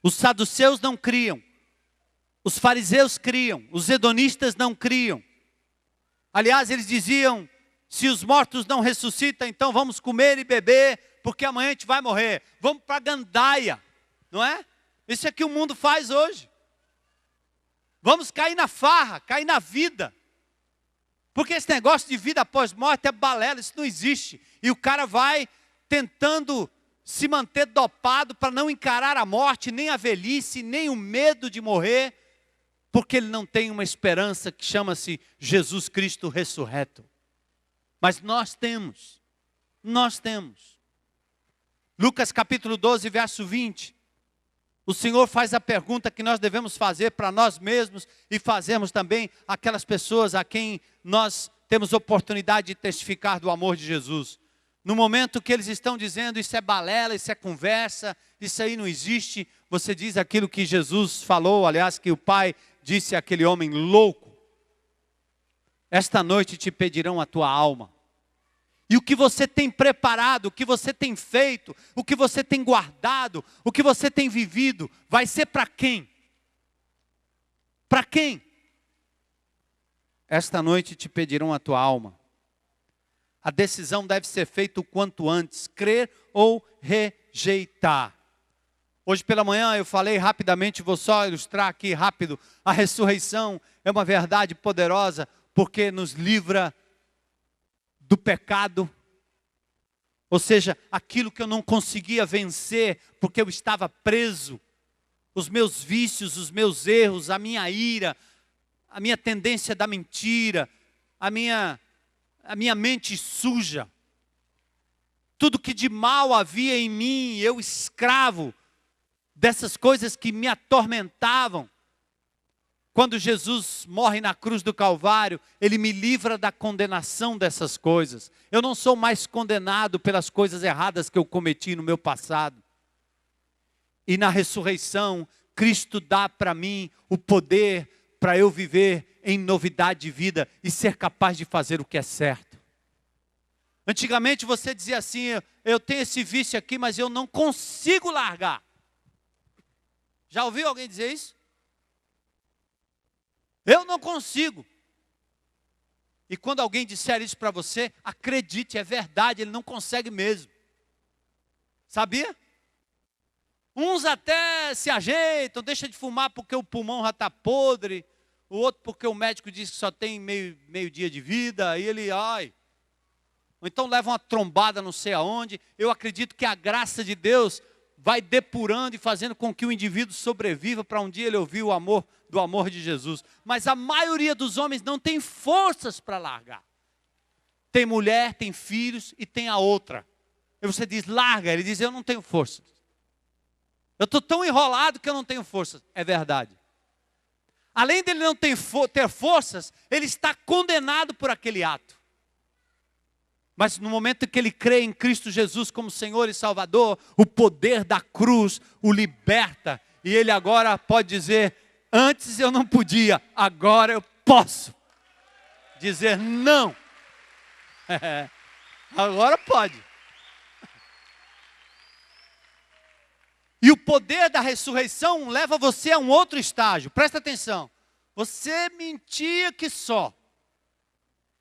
Os saduceus não criam, os fariseus criam, os hedonistas não criam. Aliás, eles diziam, se os mortos não ressuscitam, então vamos comer e beber, porque amanhã a gente vai morrer. Vamos para a gandaia, não é? Isso é que o mundo faz hoje. Vamos cair na farra, cair na vida. Porque esse negócio de vida após morte é balela, isso não existe. E o cara vai tentando se manter dopado para não encarar a morte, nem a velhice, nem o medo de morrer, porque ele não tem uma esperança que chama-se Jesus Cristo ressurreto. Mas nós temos. Lucas capítulo 12, verso 20. O Senhor faz a pergunta que nós devemos fazer para nós mesmos e fazemos também aquelas pessoas a quem nós temos oportunidade de testificar do amor de Jesus. No momento que eles estão dizendo isso é balela, isso é conversa, isso aí não existe, você diz aquilo que Jesus falou, aliás, que o Pai disse àquele homem louco. Esta noite te pedirão a tua alma. E o que você tem preparado, o que você tem feito, o que você tem guardado, o que você tem vivido, vai ser para quem? Para quem? Esta noite te pedirão a tua alma. A decisão deve ser feita o quanto antes, crer ou rejeitar. Hoje pela manhã eu falei rapidamente, vou só ilustrar aqui rápido. A ressurreição é uma verdade poderosa, porque nos livra do pecado, ou seja, aquilo que eu não conseguia vencer, porque eu estava preso, os meus vícios, os meus erros, a minha ira, a minha tendência da mentira, a minha mente suja, tudo que de mal havia em mim, eu escravo dessas coisas que me atormentavam. Quando Jesus morre na cruz do Calvário, Ele me livra da condenação dessas coisas. Eu não sou mais condenado pelas coisas erradas que eu cometi no meu passado. E na ressurreição, Cristo dá para mim o poder para eu viver em novidade de vida e ser capaz de fazer o que é certo. Antigamente você dizia assim, eu tenho esse vício aqui, mas eu não consigo largar. Já ouviu alguém dizer isso? Eu não consigo. E quando alguém disser isso para você, acredite, é verdade, ele não consegue mesmo. Sabia? Uns até se ajeitam, deixa de fumar porque o pulmão já está podre, o outro porque o médico diz que só tem meio dia de vida, aí ele, ou então leva uma trombada não sei aonde. Eu acredito que a graça de Deus vai depurando e fazendo com que o indivíduo sobreviva para um dia ele ouvir o amor do amor de Jesus. Mas a maioria dos homens não tem forças para largar. Tem mulher, tem filhos e tem a outra. E você diz, larga. Ele diz, eu não tenho forças. Eu estou tão enrolado que eu não tenho forças. É verdade. Além dele não ter forças, ele está condenado por aquele ato. Mas no momento que ele crê em Cristo Jesus como Senhor e Salvador, o poder da cruz o liberta. E ele agora pode dizer, antes eu não podia, agora eu posso. Dizer não. Agora pode. E o poder da ressurreição leva você a um outro estágio. Presta atenção. Você mentia que só.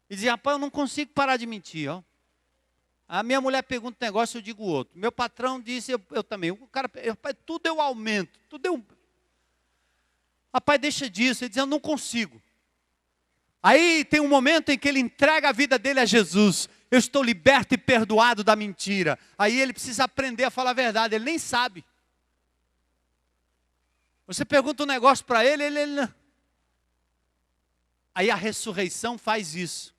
E dizia, rapaz, eu não consigo parar de mentir, ó. A minha mulher pergunta um negócio, eu digo outro. Meu patrão disse, eu também. O cara, rapaz, tudo eu aumento, tudo eu... Rapaz, deixa disso. Ele diz, eu não consigo. Aí tem um momento em que ele entrega a vida dele a Jesus. Eu estou liberto e perdoado da mentira. Aí ele precisa aprender a falar a verdade, ele nem sabe. Você pergunta um negócio para ele, ele não... Aí a ressurreição faz isso.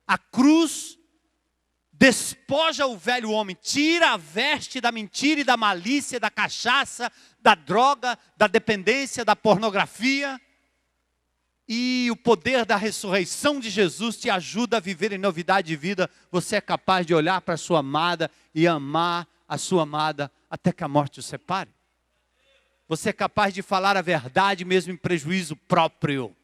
A cruz despoja o velho homem, tira a veste da mentira e da malícia, da cachaça, da droga, da dependência, da pornografia e o poder da ressurreição de Jesus te ajuda a viver em novidade de vida, você é capaz de olhar para a sua amada e amar a sua amada até que a morte o separe. Você é capaz de falar a verdade mesmo em prejuízo próprio.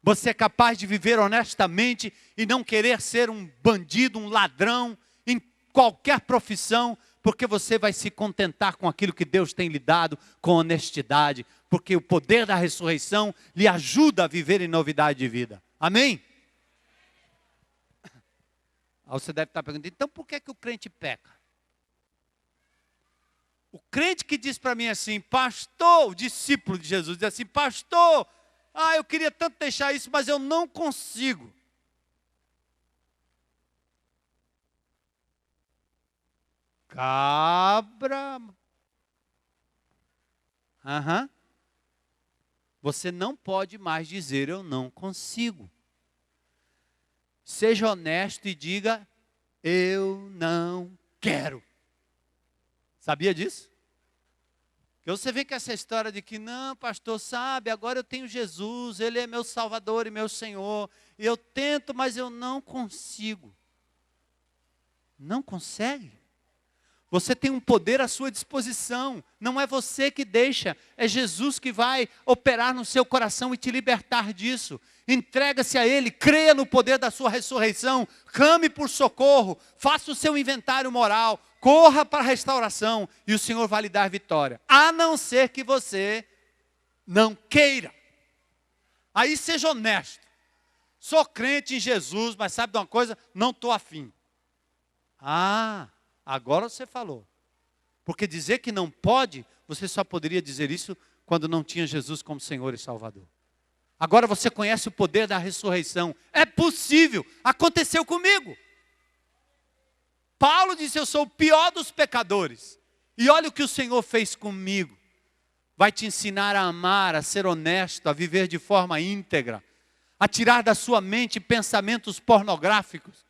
Você é capaz de viver honestamente e não querer ser um bandido, um ladrão, em qualquer profissão, porque você vai se contentar com aquilo que Deus tem lhe dado, com honestidade, porque o poder da ressurreição lhe ajuda a viver em novidade de vida. Amém? Aí você deve estar perguntando, então por que o crente peca? O crente que diz para mim assim, pastor, o discípulo de Jesus, diz assim, pastor, eu queria tanto deixar isso, mas eu não consigo. Cabra. Você não pode mais dizer eu não consigo. Seja honesto e diga eu não quero. Sabia disso? Que você vem com essa história de que não, pastor, sabe, agora eu tenho Jesus, Ele é meu Salvador e meu Senhor. E eu tento, mas eu não consigo. Não consegue? Você tem um poder à sua disposição. Não é você que deixa, é Jesus que vai operar no seu coração e te libertar disso. Entrega-se a Ele, creia no poder da sua ressurreição, clame por socorro, faça o seu inventário moral, corra para a restauração e o Senhor vai lhe dar vitória. A não ser que você não queira. Aí seja honesto. Sou crente em Jesus, mas sabe de uma coisa? Não estou afim. Agora você falou. Porque dizer que não pode, você só poderia dizer isso quando não tinha Jesus como Senhor e Salvador. Agora você conhece o poder da ressurreição. É possível. Aconteceu comigo. Paulo disse, eu sou o pior dos pecadores. E olha o que o Senhor fez comigo. Vai te ensinar a amar, a ser honesto, a viver de forma íntegra. A tirar da sua mente pensamentos pornográficos,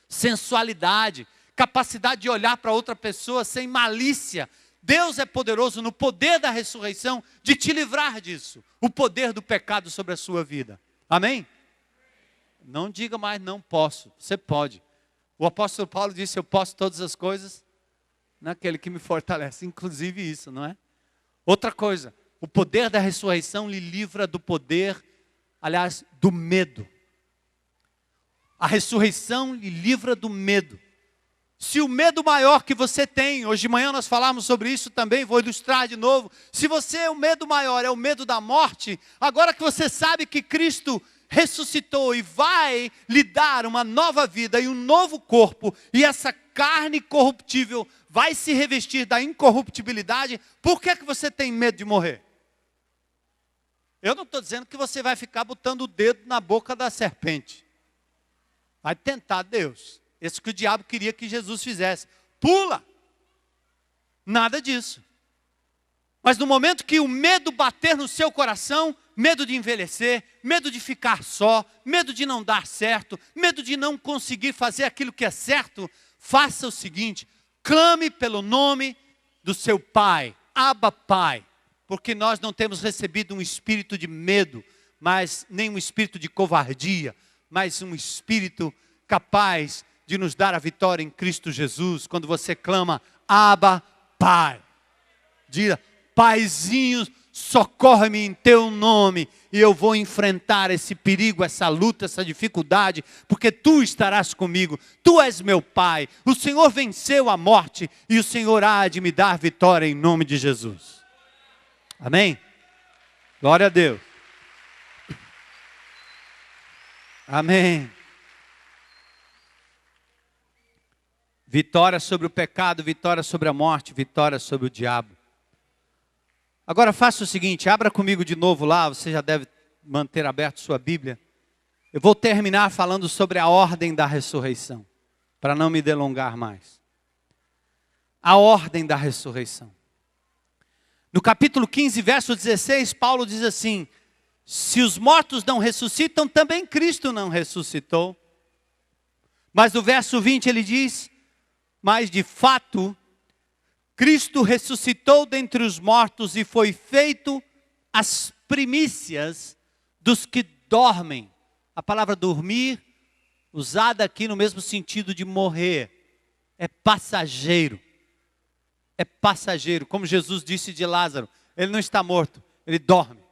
sensualidade, capacidade de olhar para outra pessoa sem malícia. Deus é poderoso no poder da ressurreição de te livrar disso. O poder do pecado sobre a sua vida. Amém? Não diga mais não posso. Você pode. O apóstolo Paulo disse, eu posso todas as coisas naquele que me fortalece. Inclusive isso, não é? Outra coisa, o poder da ressurreição lhe livra do poder, aliás, do medo. A ressurreição lhe livra do medo. Se o medo maior que você tem, hoje de manhã nós falamos sobre isso também, vou ilustrar de novo. Se o medo maior é o medo da morte, agora que você sabe que Cristo ressuscitou e vai lhe dar uma nova vida e um novo corpo, e essa carne corruptível vai se revestir da incorruptibilidade, por que você tem medo de morrer? Eu não estou dizendo que você vai ficar botando o dedo na boca da serpente. Vai tentar Deus. Isso que o diabo queria que Jesus fizesse. Pula! Nada disso. Mas no momento que o medo bater no seu coração, medo de envelhecer, medo de ficar só, medo de não dar certo, medo de não conseguir fazer aquilo que é certo, faça o seguinte, clame pelo nome do seu Pai, Abba Pai, porque nós não temos recebido um espírito de medo, mas nem um espírito de covardia, mas um espírito capaz de nos dar a vitória em Cristo Jesus. Quando você clama, Abba, Pai. Diga, Paizinho, socorre-me em teu nome. E eu vou enfrentar esse perigo, essa luta, essa dificuldade. Porque tu estarás comigo. Tu és meu Pai. O Senhor venceu a morte. E o Senhor há de me dar vitória em nome de Jesus. Amém? Glória a Deus. Amém. Vitória sobre o pecado, vitória sobre a morte, vitória sobre o diabo. Agora faça o seguinte, abra comigo de novo lá, você já deve manter aberto sua Bíblia. Eu vou terminar falando sobre a ordem da ressurreição, para não me delongar mais. A ordem da ressurreição. No capítulo 15, verso 16, Paulo diz assim, se os mortos não ressuscitam, também Cristo não ressuscitou. Mas no verso 20 ele diz, mas de fato, Cristo ressuscitou dentre os mortos e foi feito as primícias dos que dormem. A palavra dormir, usada aqui no mesmo sentido de morrer, é passageiro. É passageiro, como Jesus disse de Lázaro, ele não está morto, ele dorme.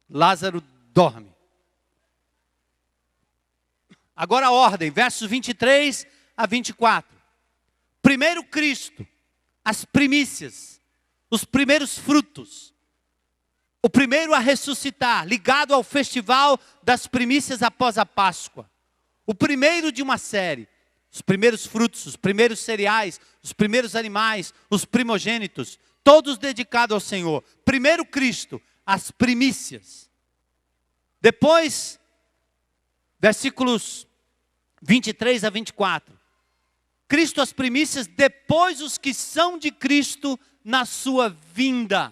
Lázaro dorme. Agora a ordem, versos 23 a 24. Primeiro Cristo, as primícias, os primeiros frutos. O primeiro a ressuscitar, ligado ao festival das primícias após a Páscoa. O primeiro de uma série. Os primeiros frutos, os primeiros cereais, os primeiros animais, os primogênitos, todos dedicados ao Senhor. Primeiro Cristo, as primícias. Depois, versículos 23 a 24. Cristo as primícias, depois os que são de Cristo na sua vinda.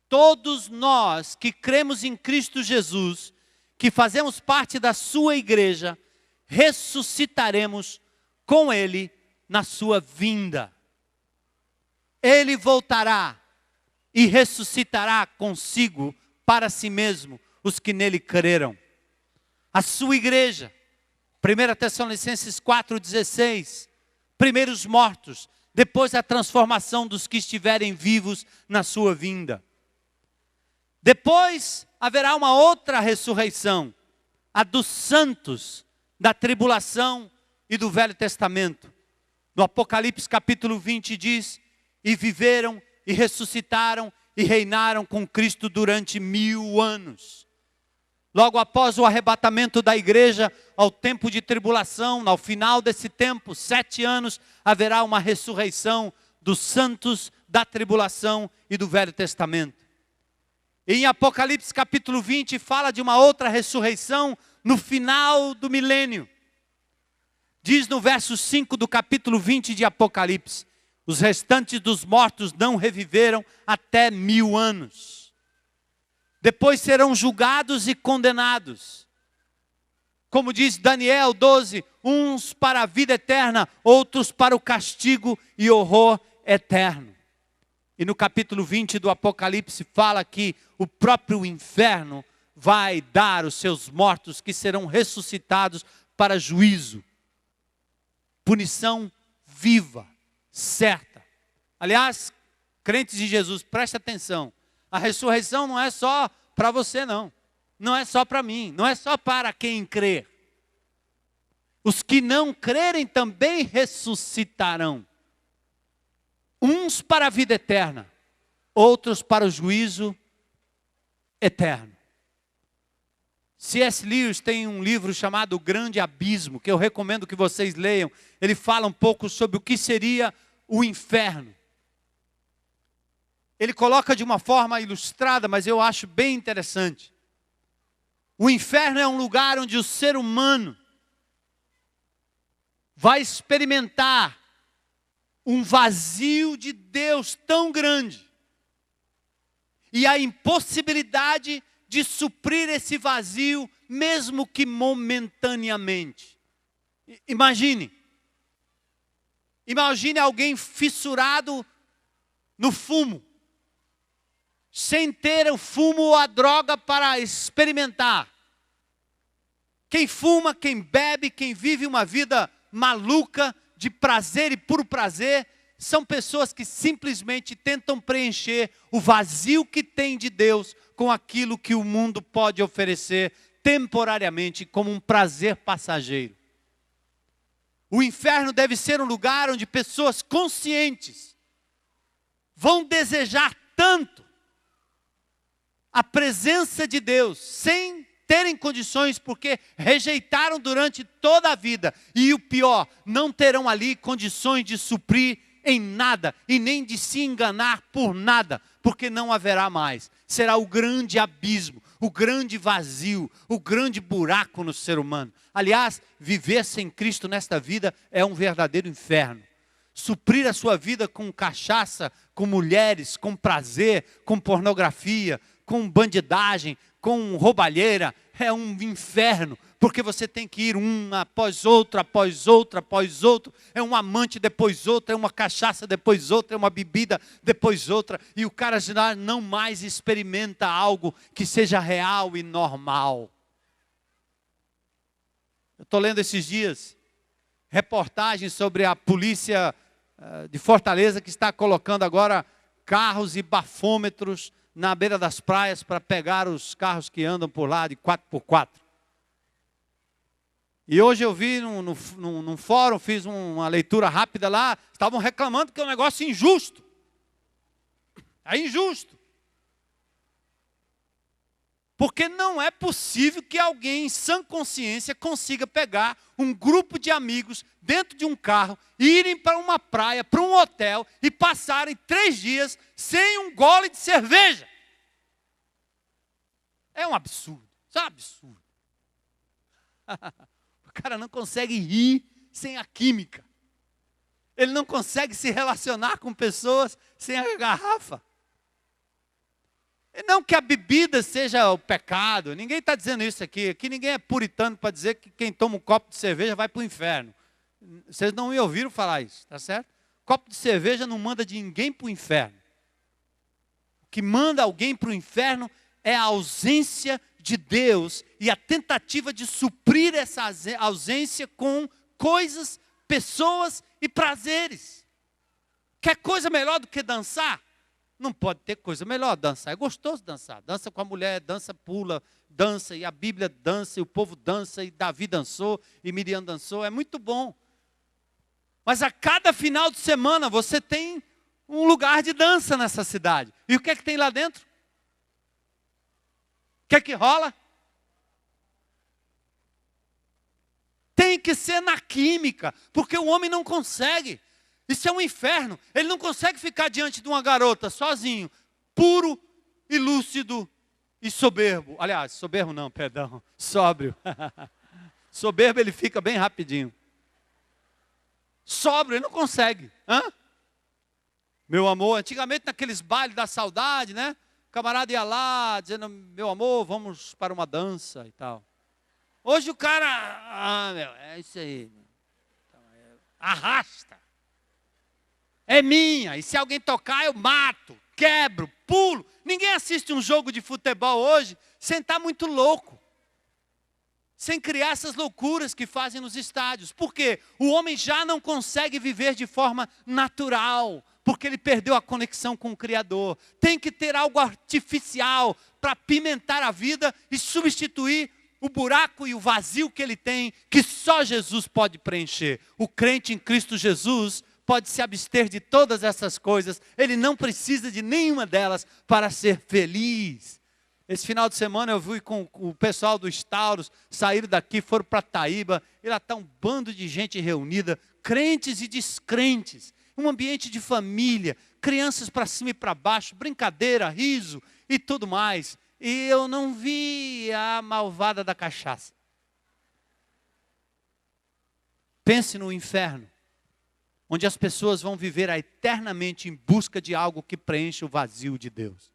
Todos nós que cremos em Cristo Jesus, que fazemos parte da sua igreja, ressuscitaremos com Ele na sua vinda. Ele voltará e ressuscitará consigo para si mesmo os que nele creram. A sua igreja, 1 Tessalonicenses 4,16, primeiros mortos, depois a transformação dos que estiverem vivos na sua vinda. Depois haverá uma outra ressurreição, a dos santos, da tribulação e do Velho Testamento. No Apocalipse capítulo 20 diz, e viveram e ressuscitaram e reinaram com Cristo durante 1000 anos. Logo após o arrebatamento da igreja, ao tempo de tribulação, ao final desse tempo, 7 anos, haverá uma ressurreição dos santos da tribulação e do Velho Testamento. E em Apocalipse capítulo 20 fala de uma outra ressurreição no final do milênio. Diz no verso 5 do capítulo 20 de Apocalipse, os restantes dos mortos não reviveram até 1000 anos. Depois serão julgados e condenados. Como diz Daniel 12, uns para a vida eterna, outros para o castigo e horror eterno. E no capítulo 20 do Apocalipse fala que o próprio inferno vai dar os seus mortos que serão ressuscitados para juízo. Punição viva, certa. Aliás, crentes de Jesus, preste atenção. A ressurreição não é só para você não. Não é só para mim, não é só para quem crê. Os que não crerem também ressuscitarão. Uns para a vida eterna, outros para o juízo eterno. C.S. Lewis tem um livro chamado O Grande Abismo, que eu recomendo que vocês leiam. Ele fala um pouco sobre o que seria o inferno. Ele coloca de uma forma ilustrada, mas eu acho bem interessante. O inferno é um lugar onde o ser humano vai experimentar um vazio de Deus tão grande. E a impossibilidade de suprir esse vazio, mesmo que momentaneamente. Imagine alguém fissurado no fumo, sem ter o fumo ou a droga para experimentar. Quem fuma, quem bebe, quem vive uma vida maluca, de prazer e puro prazer, são pessoas que simplesmente tentam preencher o vazio que tem de Deus com aquilo que o mundo pode oferecer temporariamente como um prazer passageiro. O inferno deve ser um lugar onde pessoas conscientes vão desejar tanto a presença de Deus, sem terem condições, porque rejeitaram durante toda a vida. E o pior, não terão ali condições de suprir em nada, e nem de se enganar por nada, porque não haverá mais. Será o grande abismo, o grande vazio, o grande buraco no ser humano. Aliás, viver sem Cristo nesta vida é um verdadeiro inferno. Suprir a sua vida com cachaça, com mulheres, com prazer, com pornografia, com bandidagem, com roubalheira, é um inferno, porque você tem que ir um após outro, após outro, após outro, é um amante depois outro, é uma cachaça depois outra, é uma bebida depois outra, e o cara já não mais experimenta algo que seja real e normal. Eu estou lendo esses dias reportagens sobre a polícia de Fortaleza, que está colocando agora carros e bafômetros na beira das praias para pegar os carros que andam por lá de 4x4. E hoje eu vi num fórum, fiz uma leitura rápida lá, estavam reclamando que é um negócio injusto. É injusto. Porque não é possível que alguém em sã consciência consiga pegar um grupo de amigos dentro de um carro, irem para uma praia, para um hotel e passarem 3 dias sem um gole de cerveja. É um absurdo, isso é um absurdo. O cara não consegue rir sem a química. Ele não consegue se relacionar com pessoas sem a garrafa. Não que a bebida seja o pecado, ninguém está dizendo isso aqui. Aqui ninguém é puritano para dizer que quem toma um copo de cerveja vai para o inferno. Vocês não me ouviram falar isso, tá certo? Copo de cerveja não manda de ninguém para o inferno. O que manda alguém para o inferno é a ausência de Deus e a tentativa de suprir essa ausência com coisas, pessoas e prazeres. Quer coisa melhor do que dançar? Não pode ter coisa melhor. Dançar é gostoso dançar. Dança com a mulher, dança, pula, dança, e a Bíblia dança, e o povo dança, e Davi dançou, e Miriam dançou. É muito bom. Mas a cada final de semana você tem um lugar de dança nessa cidade. E o que é que tem lá dentro? O que é que rola? Tem que ser na química, porque o homem não consegue. Isso é um inferno. Ele não consegue ficar diante de uma garota sozinho, puro e lúcido e soberbo. Aliás, soberbo não, perdão, sóbrio. Soberbo ele fica bem rapidinho. Sóbrio, ele não consegue. Hã? Meu amor, antigamente naqueles bailes da saudade, né? O camarada ia lá dizendo, meu amor, vamos para uma dança e tal. Hoje o cara, é isso aí. Arrasta. É minha, e se alguém tocar eu mato, quebro, pulo. Ninguém assiste um jogo de futebol hoje sem estar muito louco. Sem criar essas loucuras que fazem nos estádios. Por quê? O homem já não consegue viver de forma natural, porque ele perdeu a conexão com o Criador. Tem que ter algo artificial para pimentar a vida e substituir o buraco e o vazio que ele tem, que só Jesus pode preencher. O crente em Cristo Jesus pode se abster de todas essas coisas, ele não precisa de nenhuma delas para ser feliz. Esse final de semana eu fui com o pessoal dos Tauros, saíram daqui, foram para Taíba, e lá está um bando de gente reunida, crentes e descrentes, um ambiente de família, crianças para cima e para baixo, brincadeira, riso e tudo mais. E eu não vi a malvada da cachaça. Pense no inferno, onde as pessoas vão viver eternamente em busca de algo que preencha o vazio de Deus.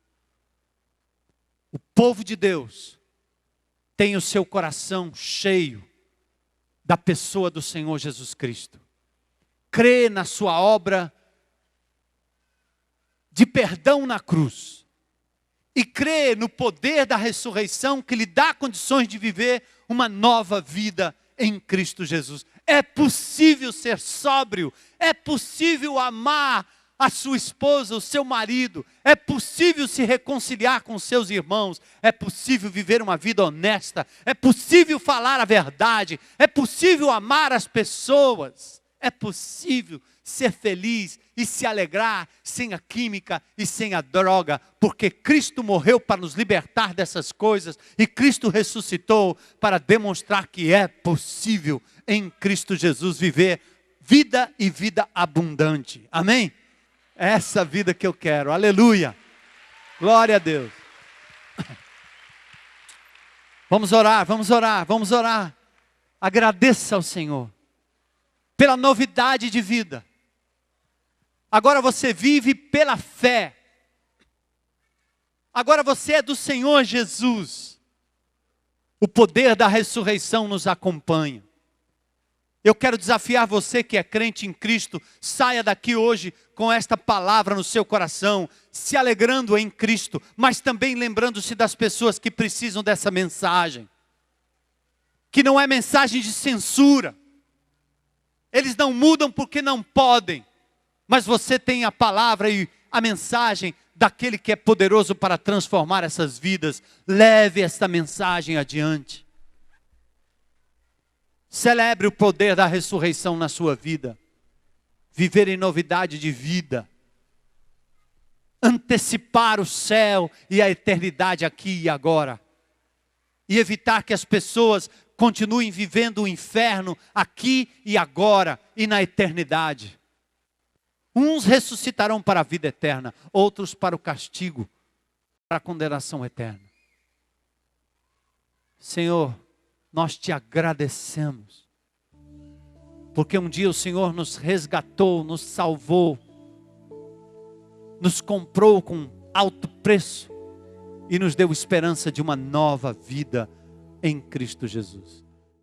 O povo de Deus tem o seu coração cheio da pessoa do Senhor Jesus Cristo. Crê na sua obra de perdão na cruz. E crê no poder da ressurreição que lhe dá condições de viver uma nova vida em Cristo Jesus. É possível ser sóbrio, é possível amar a sua esposa, o seu marido, é possível se reconciliar com seus irmãos, é possível viver uma vida honesta, é possível falar a verdade, é possível amar as pessoas, é possível ser feliz e se alegrar sem a química e sem a droga, porque Cristo morreu para nos libertar dessas coisas e Cristo ressuscitou para demonstrar que é possível em Cristo Jesus viver vida e vida abundante. Amém? É essa vida que eu quero. Aleluia. Glória a Deus. Vamos orar, vamos orar, vamos orar. Agradeça ao Senhor pela novidade de vida. Agora você vive pela fé. Agora você é do Senhor Jesus. O poder da ressurreição nos acompanha. Eu quero desafiar você que é crente em Cristo, saia daqui hoje com esta palavra no seu coração, se alegrando em Cristo, mas também lembrando-se das pessoas que precisam dessa mensagem. Que não é mensagem de censura. Eles não mudam porque não podem, mas você tem a palavra e a mensagem daquele que é poderoso para transformar essas vidas. Leve esta mensagem adiante. Celebre o poder da ressurreição na sua vida. Viver em novidade de vida. Antecipar o céu e a eternidade aqui e agora. E evitar que as pessoas continuem vivendo o inferno aqui e agora e na eternidade. Uns ressuscitarão para a vida eterna, outros para o castigo, para a condenação eterna. Senhor, nós te agradecemos, porque um dia o Senhor nos resgatou, nos salvou, nos comprou com alto preço e nos deu esperança de uma nova vida em Cristo Jesus.